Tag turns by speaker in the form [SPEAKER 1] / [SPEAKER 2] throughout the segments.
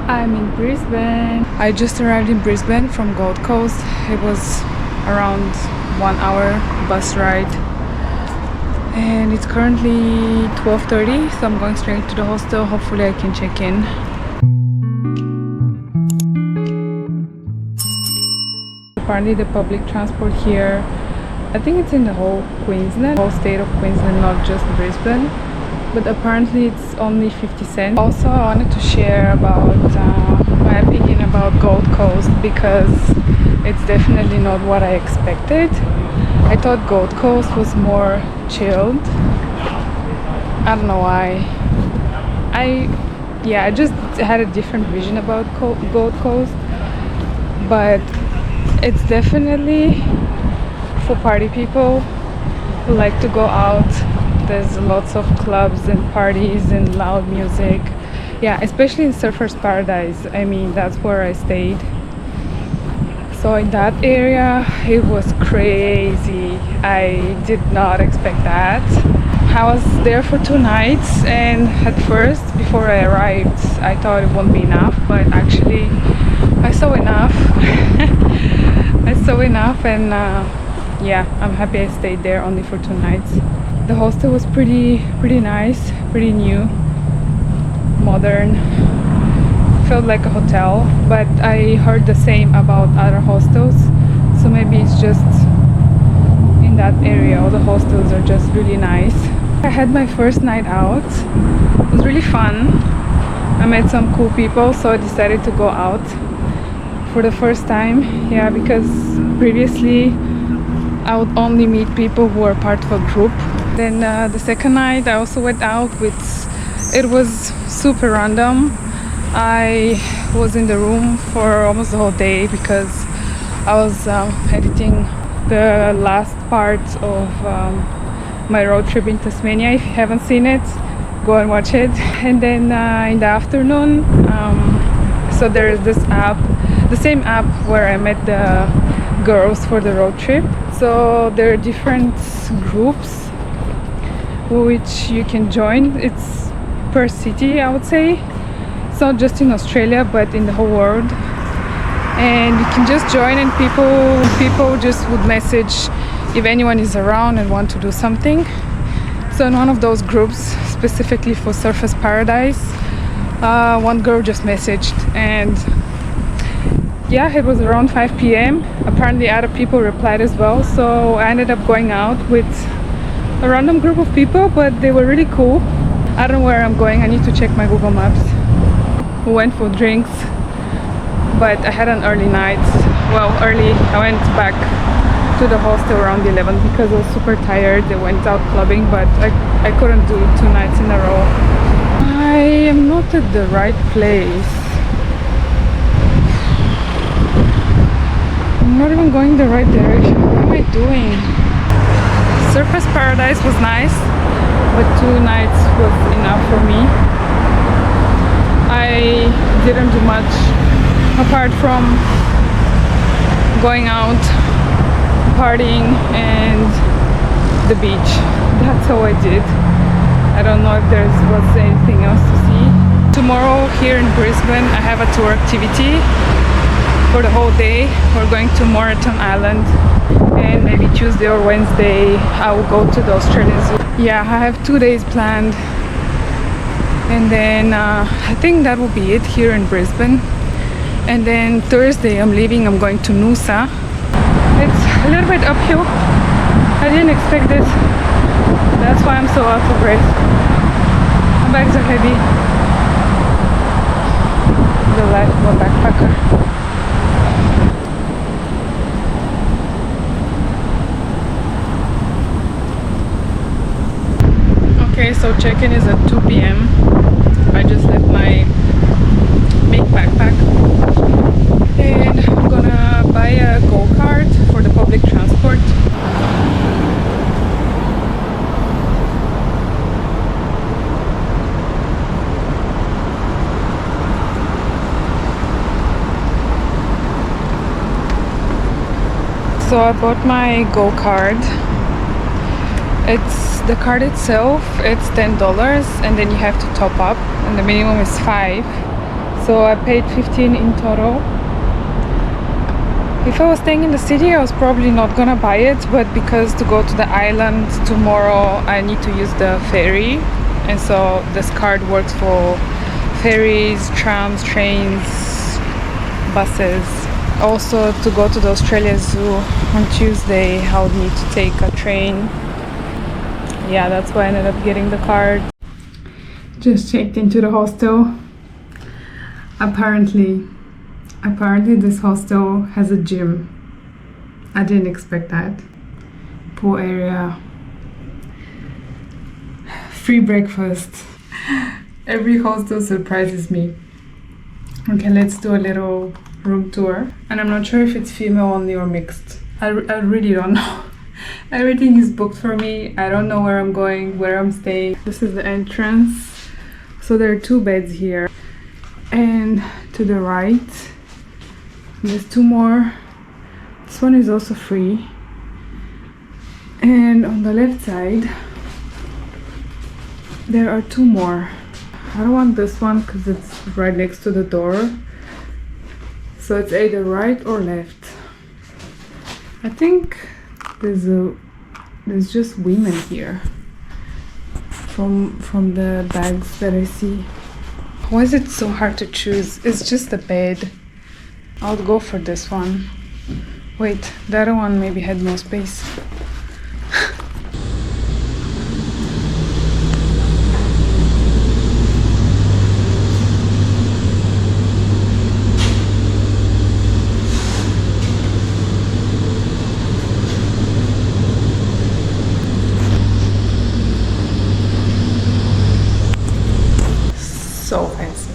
[SPEAKER 1] I'm in Brisbane. I just arrived in Brisbane from Gold Coast. It was around 1 hour bus ride. And it's currently 12:30, so I'm going straight to the hostel. Hopefully I can check in. Apparently the public transport here, I think it's in the whole Queensland, whole state of Queensland, not just Brisbane. But apparently it's only 50 cents. Also, I wanted to share about my opinion about Gold Coast because it's definitely not what I expected. I thought Gold Coast was more chilled. I don't know why. I just had a different vision about Gold Coast, but it's definitely for party people who like to go out. There's lots of clubs and parties and loud music. Yeah, especially in Surfers Paradise. I mean, that's where I stayed. So in that area, it was crazy. I did not expect that. I was there for 2 nights, and at first, before I arrived, I thought it won't be enough, but actually, I saw enough. I saw enough, and yeah, I'm happy I stayed there only for 2 nights. The hostel was pretty nice, pretty new, modern. Felt like a hotel, but I heard the same about other hostels, so maybe it's just in that area. All the hostels are just really nice. I had my first night out. It was really fun. I met some cool people, so I decided to go out for the first time. Yeah, because previously I would only meet people who are part of a group. Then the second night I also went out with, it was super random. I was in the room for almost the whole day because I was editing the last part of my road trip in Tasmania. If you haven't seen it, go and watch it. And then in the afternoon, so there is this app, the same app where I met the girls for the road trip. So there are different groups which you can join. It's per city, I would say. It's not just in Australia, but in the whole world. And you can just join, and people just would message if anyone is around and want to do something. So in one of those groups, specifically for Surfers Paradise, one girl just messaged, and yeah, it was around 5 p.m. Apparently other people replied as well, so I ended up going out with a random group of people, but they were really cool. I don't know where I'm going. I need to check my Google Maps. We went for drinks, but I had an early night. Well, early. I went back to the hostel around 11 because I was super tired. I went out clubbing, but I couldn't do 2 nights in a row. I am not at the right place. I'm not even going the right direction. What am I doing? Surfers Paradise was nice, but 2 nights was enough for me. I didn't do much apart from going out, partying, and the beach. That's all I did. I don't know if there was anything else to see. Tomorrow here in Brisbane, I have a tour activity for the whole day. We're going to Moreton Island, and maybe Tuesday or Wednesday I will go to the Australian Zoo. Yeah, I have 2 days planned, and then I think that will be it here in Brisbane. And then Thursday I'm leaving. I'm going to Noosa. It's a little bit uphill. I didn't expect this. That's why I'm so out of breath. My bags are heavy. The life of a backpacker. Okay, so check-in is at 2 p.m. I just left my big backpack, and I'm gonna buy a go-kart for the public transport. So I bought my go-kart. It's the card itself, it's $10, and then you have to top up, and the minimum is 5. So I paid 15 in total. If I was staying in the city, I was probably not gonna buy it, but because to go to the island tomorrow I need to use the ferry, and so this card works for ferries, trams, trains, buses. Also, to go to the Australia Zoo on Tuesday, I'll need to take a train. Yeah, that's why I ended up getting the card. Just checked into the hostel. Apparently this hostel has a gym. I didn't expect that. Pool area. Free breakfast. Every hostel surprises me. Okay, let's do a little room tour. And I'm not sure if it's female only or mixed. I really don't know. Everything is booked for me. I don't know where I'm going, where I'm staying. This is the entrance. So there are 2 beds here. And to the right, there's 2 more. This one is also free. And on the left side, there are 2 more. I don't want this one because it's right next to the door. So it's either right or left. I think there's just women here from the bags that I see. Why is it so hard to choose? It's just a bed. I'll go for this one. Wait, the other one maybe had more space. So fancy.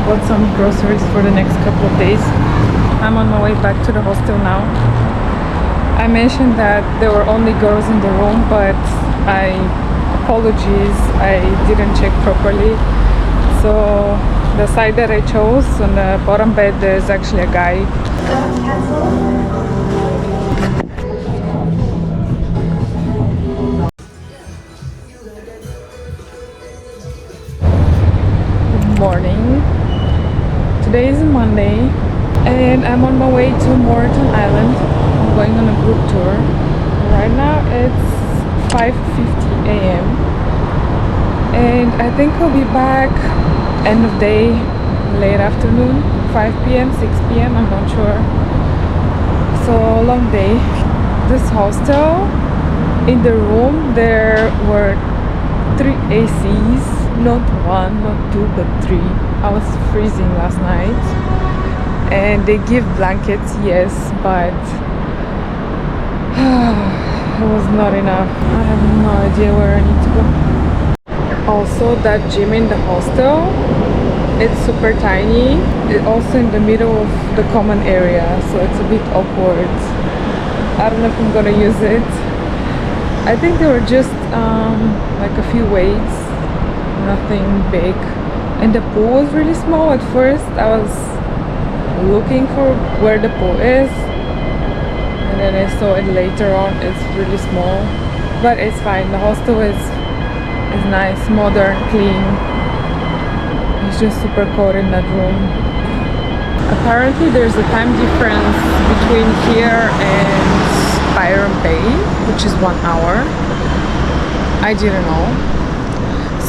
[SPEAKER 1] Bought some groceries for the next couple of days. I'm on my way back to the hostel now. I mentioned that there were only girls in the room, but apologies, I didn't check properly. So the side that I chose, on the bottom bed, there's actually a guy. Good morning. Today is Monday and I'm on my way to Moreton Island. I'm going on a group tour. Right now it's 5:50 a.m. and I think I'll be back end of day, late afternoon, 5 p.m., 6 p.m. I'm not sure. So long day. This hostel, in the room there were 3 ACs, not 1, not 2, but 3. I was freezing last night, and they give blankets, yes, but it was not enough. I have no idea where I need to go. Also, that gym in the hostel, it's super tiny. It's also in the middle of the common area, so it's a bit awkward. I don't know if I'm gonna use it. I think there were just like a few weights, nothing big. And the pool was really small. At first I was looking for where the pool is, and then I saw it later on. It's really small, but it's fine. The hostel is nice, modern, clean. It's just super cold in that room. Apparently there's a time difference between here and Byron Bay, which is 1 hour. I didn't know.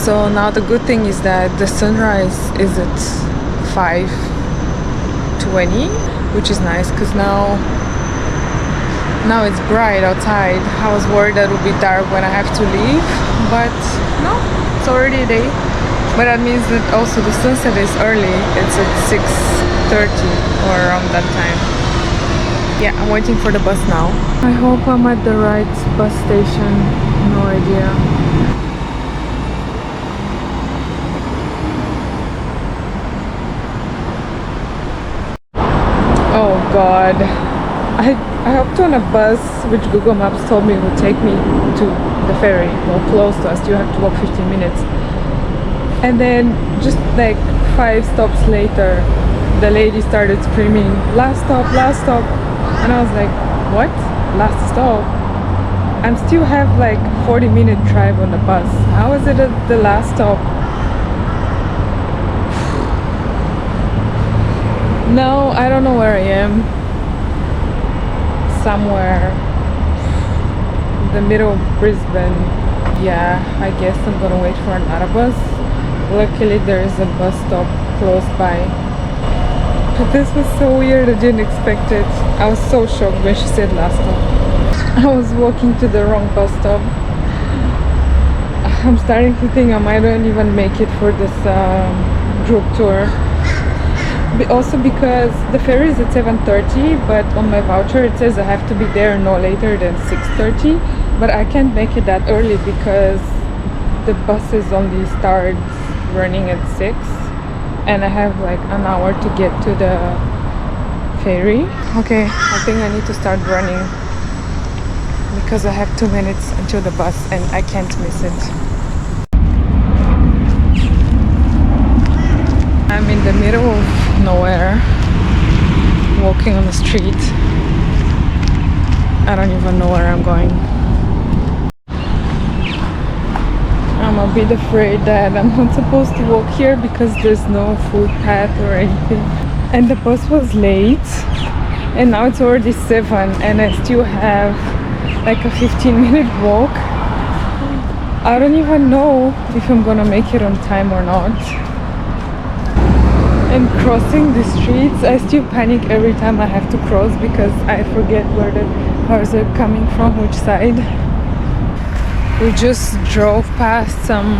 [SPEAKER 1] So now the good thing is that the sunrise is at 5:20, which is nice because now it's bright outside. I was worried that it would be dark when I have to leave, but no, it's already day. But that means that also the sunset is early. It's at 6:30 or around that time. Yeah, I'm waiting for the bus now. I hope I'm at the right bus station. No idea. Oh God. I hopped on a bus which Google Maps told me would take me to the ferry, more close to us. You have to walk 15 minutes. And then just like 5 stops later, the lady started screaming, last stop, last stop. And I was like, what? Last stop? I'm still have like 40-minute drive on the bus. How is it at the last stop? No, I don't know where I am. Somewhere in the middle of Brisbane. Yeah, I guess I'm gonna wait for another bus. Luckily there is a bus stop close by. But this was so weird, I didn't expect it. I was so shocked when she said last stop. I was walking to the wrong bus stop. I'm starting to think I might not even make it for this group tour. Also because the ferry is at 7:30, but on my voucher it says I have to be there no later than 6:30. But I can't make it that early because the buses only starts running at 6, and I have like an hour to get to the ferry. Okay, I think I need to start running because I have 2 minutes until the bus and I can't miss it. I'm in the middle of nowhere, walking on the street. I don't even know where I'm going. I'm a bit afraid that I'm not supposed to walk here because there's no footpath or anything. And the bus was late, and now it's already 7 and I still have like a 15-minute walk. I don't even know if I'm gonna make it on time or not. And crossing the streets, I still panic every time I have to cross because I forget where the cars are coming from, which side. We just drove past some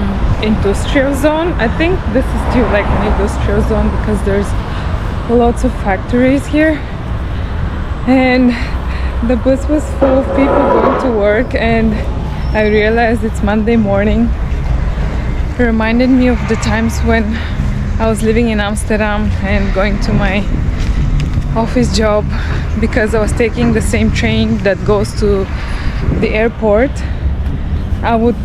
[SPEAKER 1] industrial zone. I think this is still like an industrial zone because there's lots of factories here. And the bus was full of people going to work, and I realized it's Monday morning. It reminded me of the times when I was living in Amsterdam and going to my office job because I was taking the same train that goes to the airport. I would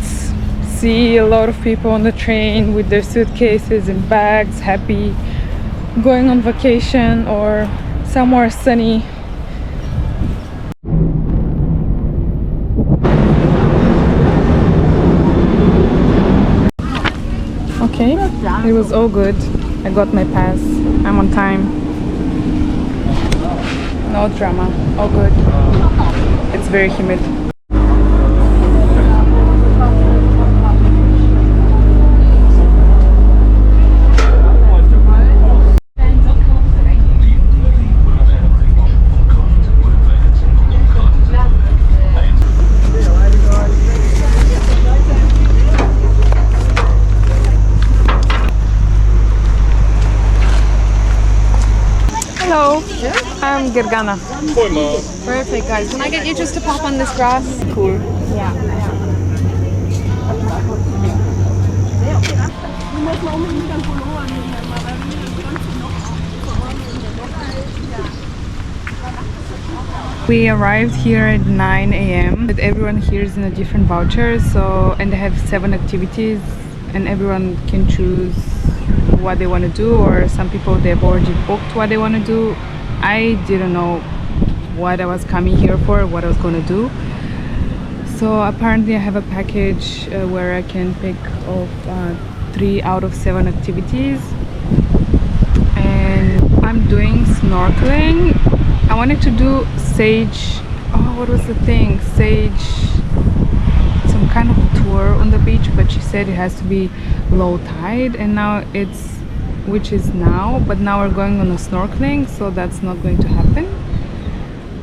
[SPEAKER 1] see a lot of people on the train with their suitcases and bags, happy, going on vacation or somewhere sunny. Okay, it was all good. I got my pass. I'm on time. No drama. All good. It's very humid. Hello, I'm Gergana.
[SPEAKER 2] Perfect, guys. Can I get you just to pop on this grass?
[SPEAKER 1] Cool.
[SPEAKER 2] Yeah.
[SPEAKER 1] We arrived here at 9 a.m. But everyone here is in a different voucher, and they have 7 activities and everyone can choose what they want to do, or some people they've already booked what they want to do. I didn't know what I was coming here for, what I was going to do. So apparently I have a package where I can pick of 3 out of 7 activities, and I'm doing snorkeling. I wanted to do what was the thing? Some kind of tour on the beach, but she said it has to be low tide, and now which is now, but now we're going on a snorkeling, so that's not going to happen.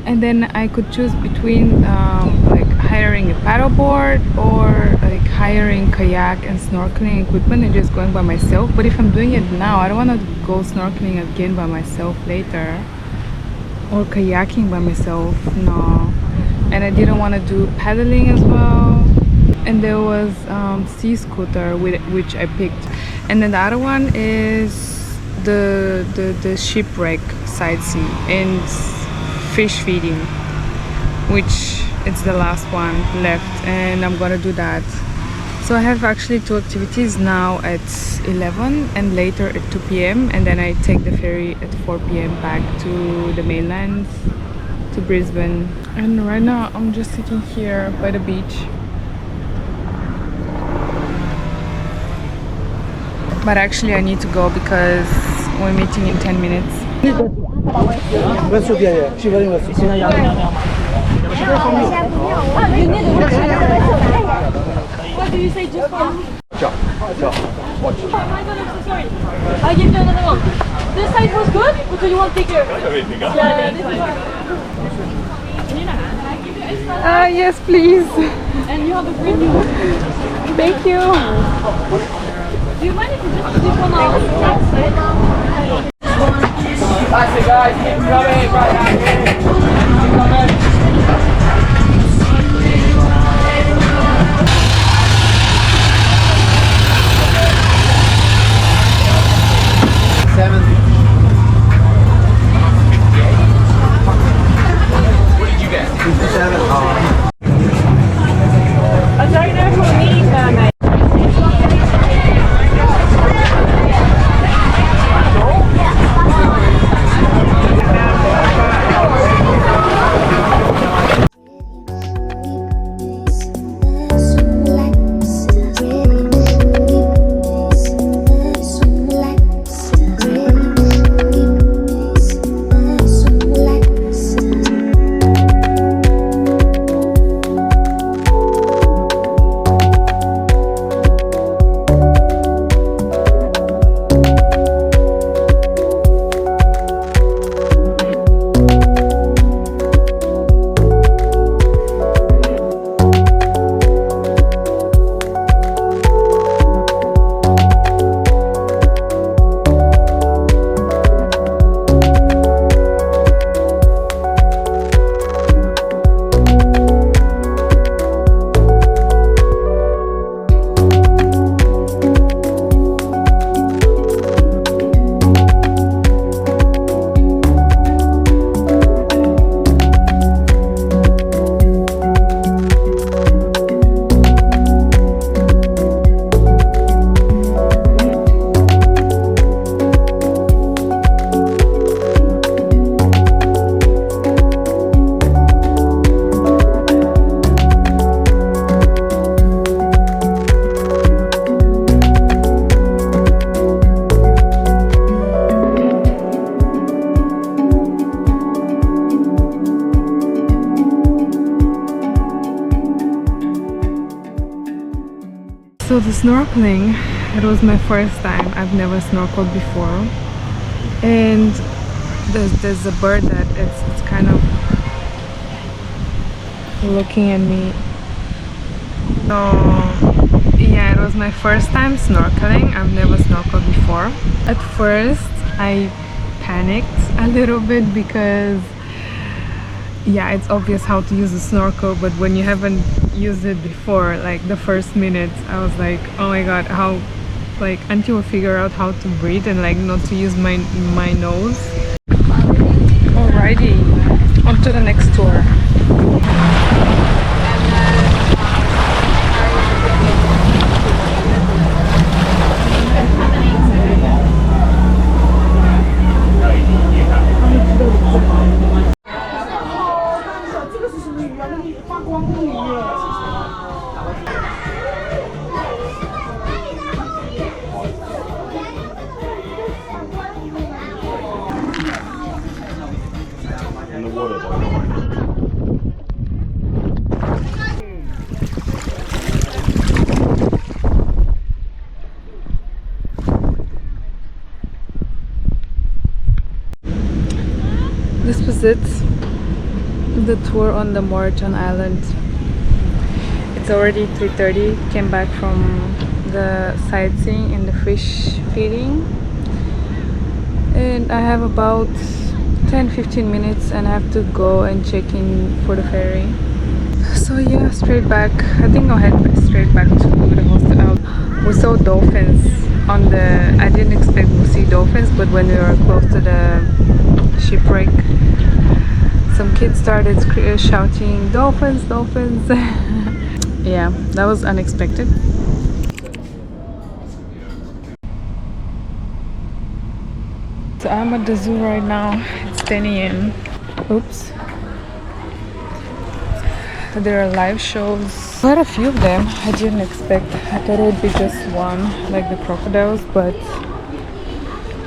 [SPEAKER 1] And then I could choose between like hiring a paddleboard or like hiring kayak and snorkeling equipment and just going by myself. But if I'm doing it now, I don't want to go snorkeling again by myself later or kayaking by myself. No. And I didn't want to do paddling as well. And there was sea scooter which I picked. And then the other one is the shipwreck sightsee and fish feeding, which it's the last one left, and I'm gonna do that. So I have actually 2 activities now at 11 and later at 2 p.m. and then I take the ferry at 4 p.m. back to the mainland, to Brisbane. And right now I'm just sitting here by the beach. But actually I need to go because we're meeting in 10 minutes.
[SPEAKER 2] What do you say just for? Oh my god, I'm so sorry. I'll give you another one. This size was good, or do you want bigger? Yeah, this one.
[SPEAKER 1] Yes, please.
[SPEAKER 2] And you have a green new one.
[SPEAKER 1] Thank you.
[SPEAKER 2] Do you mind if you just dip one out?
[SPEAKER 3] That's it, guys. Keep coming right out here. Keep coming. 7. What did you get? 7.
[SPEAKER 2] I don't know who needs that, mate.
[SPEAKER 1] So the snorkeling, it was my first time. I've never snorkeled before, and there's a bird that it's kind of looking at me. So yeah, it was my first time snorkeling. I've never snorkeled before. At first I panicked a little bit because yeah, it's obvious how to use a snorkel, but when you haven't used it before, like the first minute I was like, oh my god, how, like, until I figure out how to breathe and like not to use my nose. Alrighty, on to the next tour. This was it, the tour on the Moreton Island. It's already 3:30. Came back from the sightseeing and the fish feeding, and I have about 10-15 minutes and I have to go and check in for the ferry. So yeah, straight back. I think I'll head straight back to the hostel. We saw dolphins on the... I didn't expect to see dolphins, but when we were close to the shipwreck, some kids started shouting, "Dolphins, dolphins!" Yeah, that was unexpected. So I'm at the zoo right now. It's 10 a.m. Oops. There are live shows. Quite a few of them. I didn't expect. I thought it would be just one, like the crocodiles, but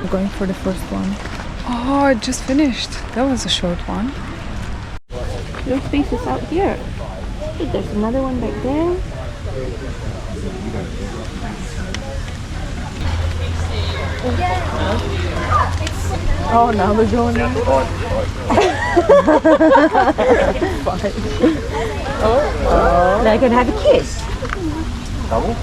[SPEAKER 1] I'm going for the first one. Oh, it just finished. That was a short one.
[SPEAKER 2] There's spaces out here. Hey, there's another one back there. Oh, now we're going in. Oh. Now I can have a kiss.
[SPEAKER 3] Double?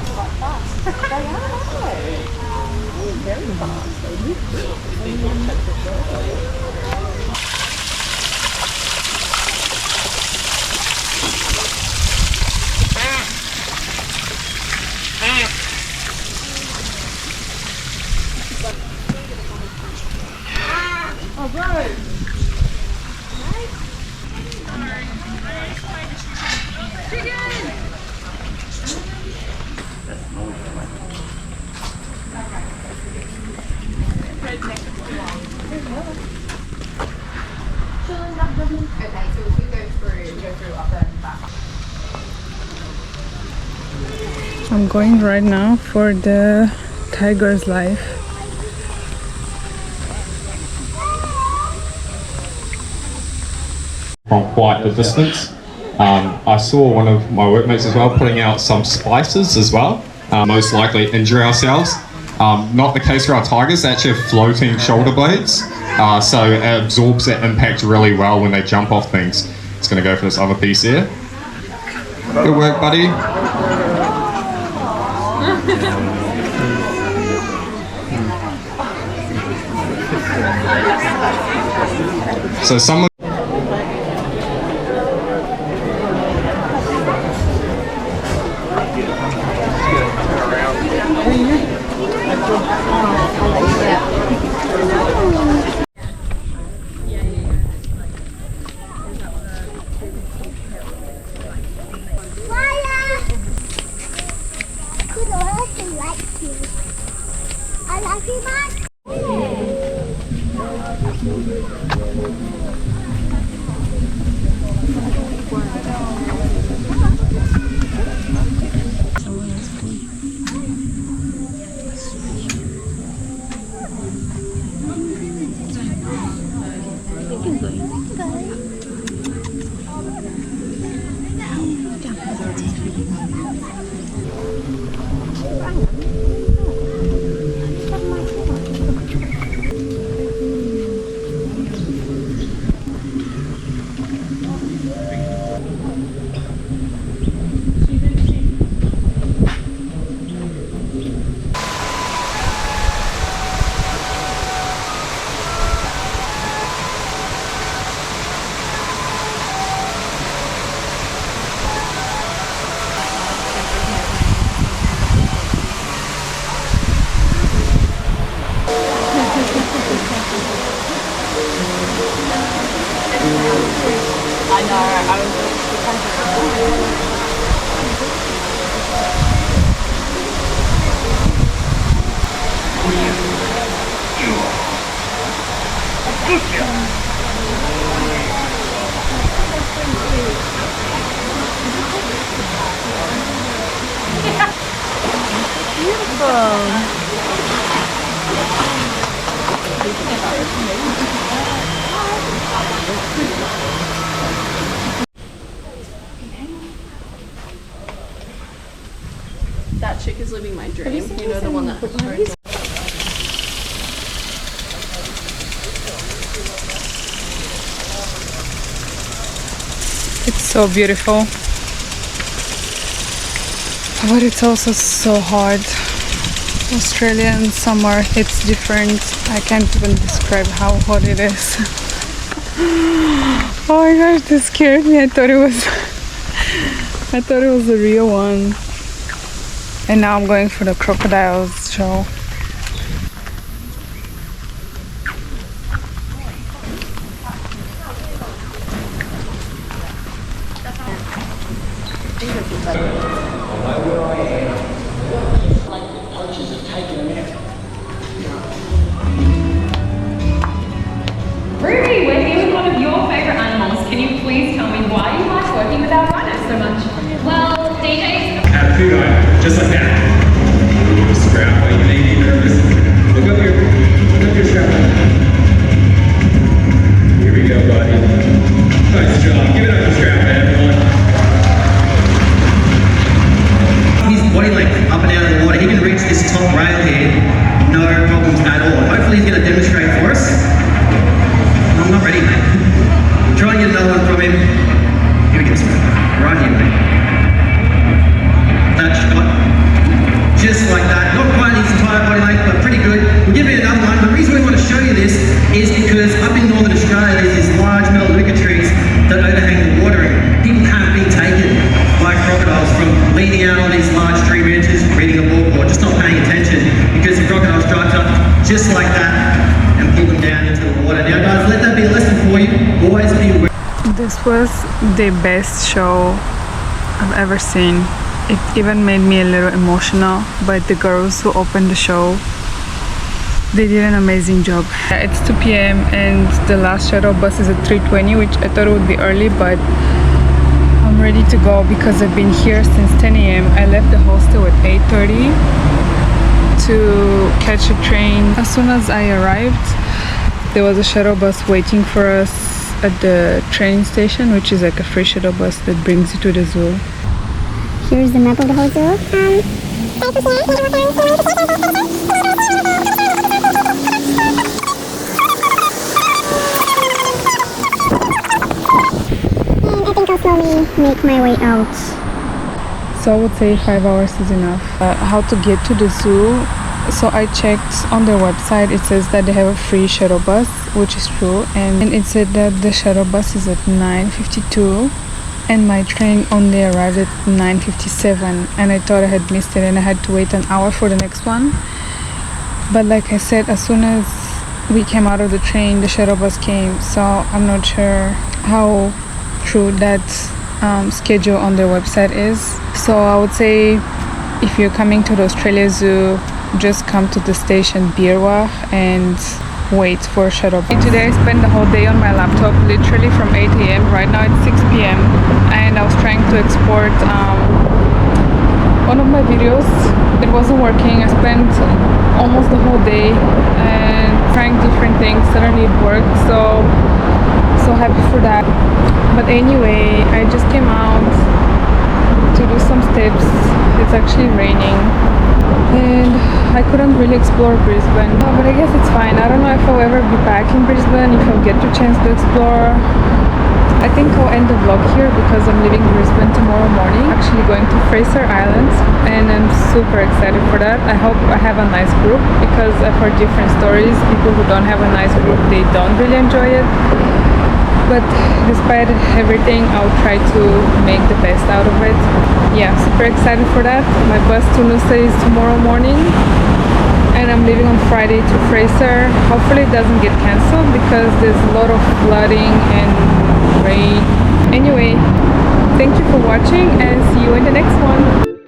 [SPEAKER 1] I'm going right now for the tiger's life.
[SPEAKER 4] From quite a distance. I saw one of my workmates as well putting out some spices as well, most likely injure ourselves. Not the case for our tigers, they actually have floating shoulder blades, so it absorbs that impact really well when they jump off things. It's going to go for this other piece here. Good work, buddy. So some of
[SPEAKER 5] I love you, Mom.
[SPEAKER 2] I know, I was That chick is living my dream. You know the one that
[SPEAKER 1] It's so beautiful. but it's also so hot. Australian summer, it's different. I can't even describe how hot it is. Oh my gosh, this scared me. I thought it was a real one. And now I'm going for the crocodiles show.
[SPEAKER 6] Ruby, we're here with one of your favourite animals. Can you please tell me why you like working with our rhinos so much? Well, DJ's...
[SPEAKER 7] Have food item, just like that. Strap while you may be nervous. Look up your strap. Here we go, buddy. Nice job. Give it up for strap, everyone. His body length up and out of the water. He can reach this top rail here, no problems at all. Hopefully he's going to demonstrate for us. I'm not ready, mate. Try and get another one from him. Here we go, right here, mate. That shot. Just like that. Not quite his entire body length, but pretty good. We'll give you another one. The reason we want to show you this is because up in Northern Australia, there's these large melaleuca trees that overhang the water. People have been taken by crocodiles from leaning out on these large tree branches, reading a book, or just not paying attention because the crocodiles drive up just like that and pull them down into the water. Now guys, let that be a lesson for you. Always be aware.
[SPEAKER 1] This was the best show I've ever seen. It even made me a little emotional, but the girls who opened the show, they did an amazing job. It's 2 p.m. and the last shuttle bus is at 3:20, which I thought it would be early, but I'm ready to go because I've been here since 10 a.m. I left the hostel at 8:30 to catch a train. As soon as I arrived, there was a shuttle bus waiting for us at the train station, which is like a free shuttle bus that brings you to the zoo.
[SPEAKER 5] Here's the map of the whole zoo. And I think I'll slowly make my way out.
[SPEAKER 1] So I would say 5 hours is enough. How to get to the zoo? So I checked on their website. It says that they have a free shuttle bus, which is true, and it said that the shuttle bus is at 9:52 and my train only arrived at 9:57, and I thought I had missed it and I had to wait an hour for the next one. But like I said, as soon as we came out of the train, the shuttle bus came, so I'm not sure how true that schedule on their website is. So I would say if you're coming to the Australia Zoo, just come to the station Birwah and wait for a shuttle bus. Today I spent the whole day on my laptop, literally from 8 a.m. Right now it's 6 p.m. and I was trying to export one of my videos. It wasn't working. I spent almost the whole day and trying different things. Suddenly it worked, so happy for that. But anyway, I just came out to do some steps. It's actually raining and I couldn't really explore Brisbane, but I guess it's fine. I don't know if I'll ever be back in Brisbane, if I'll get the chance to explore. I think I'll end the vlog here because I'm leaving Brisbane tomorrow morning, actually going to Fraser Island, and I'm super excited for that. I hope I have a nice group because I've heard different stories. People who don't have a nice group, they don't really enjoy it. But despite everything, I'll try to make the best out of it. Yeah, super excited for that. My bus to Noosa is tomorrow morning and I'm leaving on Friday to Fraser. Hopefully it doesn't get cancelled because there's a lot of flooding and rain. Anyway, thank you for watching and see you in the next one.